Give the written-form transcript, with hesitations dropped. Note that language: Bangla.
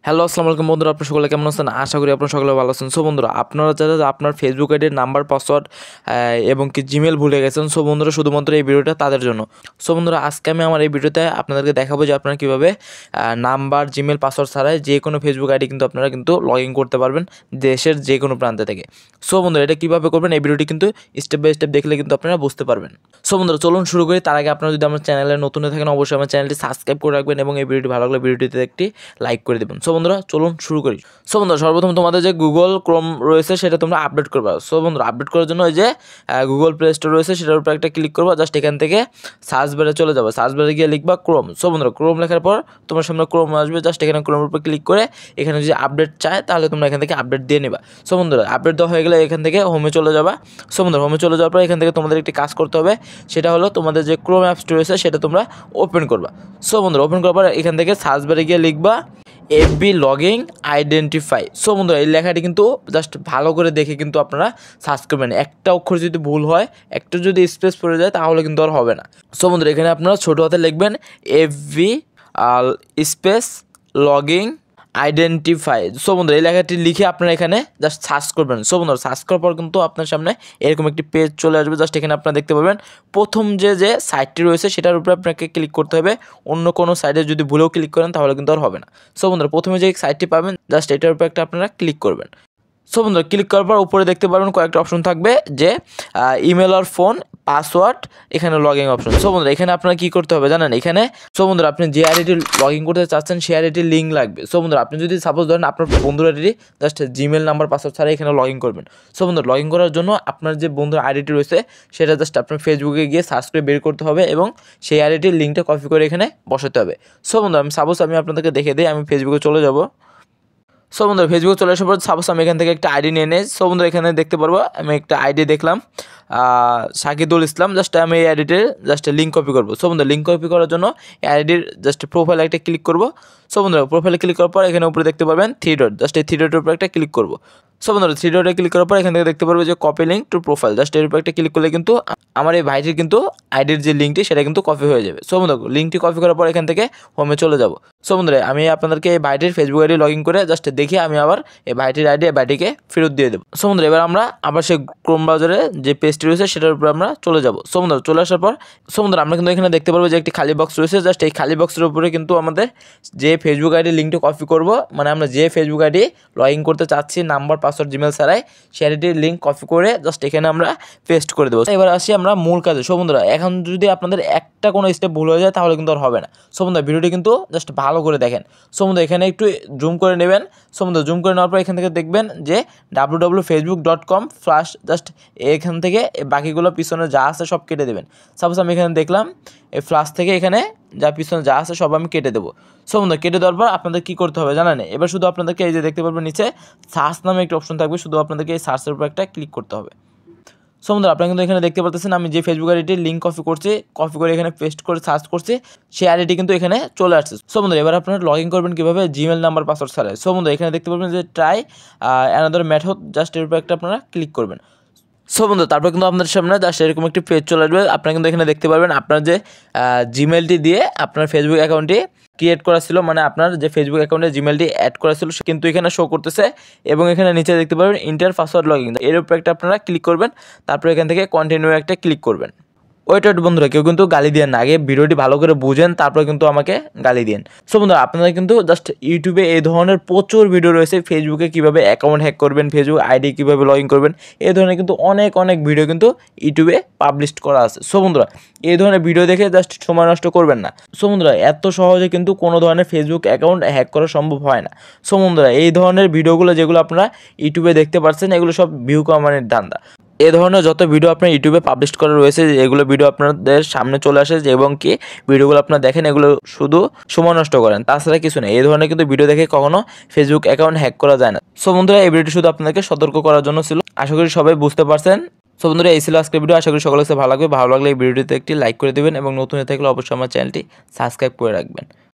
হ্যালো আসসালামু আলাইকুম বন্ধুরা, আপনারা সকলে কেমন আছেন? আশা করি আপনারা সকলে ভালো আছেন। সো বন্ধুরা, আপনারা যারা আপনার ফেসবুক আইডির নাম্বার, পাসওয়ার্ড এবং কি জিমেল ভুলে গেছেন, সো বন্ধুরা শুধুমাত্র এই ভিডিওটা তাদের জন্য। সো বন্ধুরা, আজকে আমি আমার এই ভিডিওতে আপনাদেরকে দেখাবো যে আপনারা কীভাবে নাম্বার, জিমেল, পাসওয়ার্ড ছাড়াই যে কোনো ফেসবুক আইডি কিন্তু আপনারা কিন্তু লগ ইন করতে পারবেন দেশের যে কোনো প্রান্তে থেকে। সো বন্ধুরা, এটা কীভাবে করবেন এই ভিডিওটি কিন্তু স্টেপ বাই স্টেপ দেখলে কিন্তু আপনারা বুঝতে পারবেন। সো বন্ধুরা, চলুন শুরু করি। তার আগে আপনারা যদি আমার চ্যানেলে নতুন হয়ে থাকেন অবশ্যই আমার চ্যানেলটি সাবস্ক্রাইব করে রাখবেন এবং এই ভিডিওটি ভালো লাগলে ভিডিওটিতে একটি লাইক করে দেবেন। সো বন্ধুরা, চলুন শুরু করি। সো বন্ধুরা, সর্বপ্রথম তোমাদের যে গুগল ক্রোম রয়েছে সেটা তোমরা আপডেট করবা। সো বন্ধুরা, আপডেট করার জন্য ওই যে গুগল প্লে স্টোর রয়েছে সেটার উপর একটা ক্লিক করবা। জাস্ট এখান থেকে সার্চ বারে চলে যাবে, সার্চ বারে গিয়ে লিখবা ক্রোম। সো বন্ধুরা, ক্রোম লেখার পর তোমার সামনে ক্রোম আসবে। জাস্ট এখানে ক্রোমের উপর ক্লিক করে এখানে যদি আপডেট চায় তাহলে তোমরা এখান থেকে আপডেট দিয়ে নেবা। সো বন্ধুরা, আপডেট দেওয়া হয়ে গেলে এখান থেকে হোমে চলে যাবা। সো বন্ধুরা, হোমে চলে যাওয়ার পর এখান থেকে তোমাদের একটি কাজ করতে হবে, সেটা হলো তোমাদের যে ক্রোম অ্যাপস রয়েছে সেটা তোমরা ওপেন করবা। সো বন্ধুরা, ওপেন করার পর এখান থেকে সার্চ বারে গিয়ে লিখবা এফবি লগিং আইডেন্টিফাই। সো বন্ধুরা, এই লেখাটি কিন্তু জাস্ট ভালো করে দেখে কিন্তু আপনারা সার্চ করবেন। একটা অক্ষর যদি ভুল হয়, একটু যদি স্পেস পড়ে যায় তাহলে কিন্তু আর হবে না। সো বন্ধুরা, এখানে আপনারা ছোটো হাতে লিখবেন FB space logging identify. So বন্ধুরা, এই লেখাটি লিখে আপনারা এখানে জাস্ট সার্চ করবেন। সো বন্ধুরা, সার্চ করার পর কিন্তু আপনার সামনে এরকম একটি পেজ চলে আসবে। জাস্ট এখানে আপনারা দেখতে পাবেন প্রথম যে সাইটটি রয়েছে সেটার উপরে আপনাকে ক্লিক করতে হবে। অন্য কোনো সাইটে যদি ভুলেও ক্লিক করেন তাহলে কিন্তু আর হবে না। সো বন্ধুরা, প্রথমে যে সাইটটি পাবেন জাস্ট এটার উপরে একটা আপনারা ক্লিক করবেন। সো বন্ধুরা, ক্লিক করার পর উপরে দেখতে পারবেন কয়েকটা অপশন থাকবে, যে ইমেল আর ফোন, পাসওয়ার্ড, এখানে লগ ইন অপশন। সো বন্ধুরা, এখানে আপনারা কী করতে হবে জানেন? এখানে সো বন্ধুরা, আপনি যে আইডিটি লগ ইন করতে চাচ্ছেন সেই আইডিটির লিঙ্ক লাগবে। সো বন্ধুরা, আপনি যদি সাপোজ ধরেন আপনার বন্ধুর ID just Gmail number, password ছাড়া এখানে লগ ইন করবেন। সো বন্ধুরা, লগ ইন করার জন্য আপনার যে বন্ধুর আইডিটি রয়েছে সেটা জাস্ট আপনার ফেসবুকে গিয়ে সার্চ করে বের করতে হবে এবং সেই আইডিটির লিঙ্কটা কপি করে এখানে বসাতে হবে। সো বন্ধুরা, আমি আপনাদেরকে দেখে দিই। আমি ফেসবুকে চলে যাব। সো বন্ধুরা, ফেসবুকে চলে আসার পর সাপোজ আমি এখান থেকে একটা আইডি নিয়ে নেই। সো বন্ধুরা, এখানে দেখতে পারবো আমি একটা আইডি দেখলাম শাকিদুল ইসলাম। জাস্ট আমি এই আইডিটির জাস্ট লিঙ্ক কপি করবো। সো বন্ধুরা, লিঙ্ক কপি করার জন্য এই আইডির জাস্ট প্রোফাইলে একটা ক্লিক করবো। সো বন্ধুরা, প্রোফাইলে ক্লিক করার পর এখানে উপরে দেখতে পাবেন থ্রি ডট। জাস্ট এই থ্রি ডটের উপর একটা ক্লিক করবো। সো বন্ধুরা, থ্রি ডটে ক্লিক করার পর এখান থেকে দেখতে পারবো যে copy link to profile. Just এর উপর একটা ক্লিক করলে কিন্তু আমার এই ভাইটির কিন্তু আইডির যে লিঙ্কটি সেটা কিন্তু কপি হয়ে যাবে। সো বন্ধুরা, লিঙ্কটি কপি করার পর এখান থেকে হোমে চলে যাব। সো বন্ধুরা, আমি আপনাদেরকে এই ভাইটির ফেসবুক আইডি লগ ইন করে জাস্ট দেখে আমি আবার এই ভাইটির আইডি ভাইটিকে ফেরত দিয়ে দেবো। সো বন্ধুরা, এবার আমরা আবার সেই ক্রোম ব্রাউজারে যে পেজটি রয়েছে সেটার উপর আমরা চলে যাব। সো বন্ধুরা, চলে আসার পর সো বন্ধুরা, আমরা কিন্তু এখানে দেখতে পারবো যে একটি খালি বক্স রয়েছে। জাস্ট এই খালি বক্সের উপরে কিন্তু আমাদের যে ফেসবুক আইডি লিঙ্কটি কপি করব, মানে আমরা যে ফেসবুক আইডি লগ ইন করতে চাচ্ছি নাম্বার, পাসওয়ার্ড, জিমেল ছাড়াই, সেই আইডির লিঙ্ক কপি করে জাস্ট এখানে আমরা পেস্ট করে দেবো। এবার আসি আমরা মূল কাজে। সো বন্ধুরা, এখন যদি আপনাদের একটা কোনো স্টেপ ভুল হয়ে যায় তাহলে কিন্তু আর হবে না। সো বন্ধুরা, ভিডিওটি কিন্তু জাস্ট ভালো করে দেখেন। সো বন্ধুরা, এখানে একটু জুম করে নেবেন। সো বন্ধুরা, জুম করে নেওয়ার পর এখান থেকে দেখবেন যে www.facebook.com/ জাস্ট এখান থেকে বাকিগুলো পিছনে যা আছে সব কেটে দেবেন। সাপোজ আমি এখানে দেখলাম এই ফ্লাশ থেকে এখানে যা পিছনে যা আছে সব আমি কেটে দেবো। সো বন্ধুরা, কেটে দেওয়ার পর আপনাদের কী করতে হবে জানেন? এবার শুধু আপনাদেরকে এই যে দেখতে পারবেন নিচে সার্চ নামে একটা অপশন থাকবে, শুধু আপনাদেরকে এই সার্চের উপর একটা ক্লিক করতে হবে। সো বন্ধুরা, আপনারা কিন্তু এখানে দেখতে পাচ্ছেন আমি যে ফেসবুক আইডিটির লিঙ্ক কপি করছি, কপি করে এখানে পেস্ট করে সার্চ করছি, সেই আইডিটি কিন্তু এখানে চলে আসছে। সো বন্ধুরা, এবার আপনারা লগ ইন করবেন কীভাবে? জিমেল নাম্বার, পাসওয়ার্ড ছাড়াই। সো বন্ধুরা, এখানে দেখতে পাবেন যে ট্রাই অ্যানাদার মেথড, জাস্ট এর উপর একটা আপনারা ক্লিক করবেন। সো বন্ধু, তারপর কিন্তু আপনাদের সামনে জাস্ট এরকম একটি পেজ চলে আসবে। আপনারা কিন্তু এখানে দেখতে পারবেন আপনার যে জিমেলটি দিয়ে আপনার ফেসবুক অ্যাকাউন্টটি ক্রিয়েট করা ছিল, মানে আপনার যে ফেসবুক অ্যাকাউন্টে জিমেলটি অ্যাড করা ছিল কিন্তু এখানে শো করতেছে এবং এখানে নিচে দেখতে পারবেন ইন্টার পাসওয়ার্ড লগইন। এর উপর একটা আপনারা ক্লিক করবেন, তারপর এখান থেকে কন্টিনিউ একটা ক্লিক করবেন। ওয়েট বন্ধুরা, কেউ কিন্তু গালি দিয়েন না, আগে ভিডিওটি ভালো করে বুঝেন তারপর কিন্তু আমাকে গালি দিন। সো বন্ধুরা, আপনারা কিন্তু জাস্ট ইউটিউবে এই ধরনের প্রচুর ভিডিও রয়েছে, ফেসবুকে কীভাবে অ্যাকাউন্ট হ্যাক করবেন, ফেসবুক আইডি কীভাবে লগ ইন করবেন, এই ধরনের কিন্তু অনেক ভিডিও কিন্তু ইউটিউবে পাবলিশ করা আছে। সো বন্ধুরা, এই ধরনের ভিডিও দেখে জাস্ট সময় নষ্ট করবেন না। সো বন্ধুরা, এত সহজে কিন্তু কোনো ধরনের ফেসবুক অ্যাকাউন্ট হ্যাক করা সম্ভব হয় না। সো বন্ধুরা, এই ধরনের ভিডিওগুলো যেগুলো আপনারা ইউটিউবে দেখতে পাচ্ছেন এগুলো সব ভিউ কামানোর ধান্দা। এ ধরনের যত ভিডিও আপনার ইউটিউবে পাবলিশ করা রয়েছে এগুলো ভিডিও আপনাদের সামনে চলে আসে এবং কি ভিডিওগুলো আপনারা দেখেন, এগুলো শুধু সময় নষ্ট করেন, তাছাড়া কিছু নেই। এই ধরনের কিন্তু ভিডিও দেখে কখনো ফেসবুক অ্যাকাউন্ট হ্যাক করা যায় না। সো বন্ধুরা, এই ভিডিওটি শুধু আপনাদেরকে সতর্ক করার জন্য ছিল। আশা করি সবাই বুঝতে পারছেন। সো বন্ধুরা, এই ছিল আজকের ভিডিও। আশা করি সকলের কাছে ভালো লাগবে। ভালো লাগলে এই ভিডিওটিতে একটি লাইক করে দেবেন এবং নতুন হয়ে থাকলে অবশ্যই আমার চ্যানেলটি সাবস্ক্রাইব করে রাখবেন।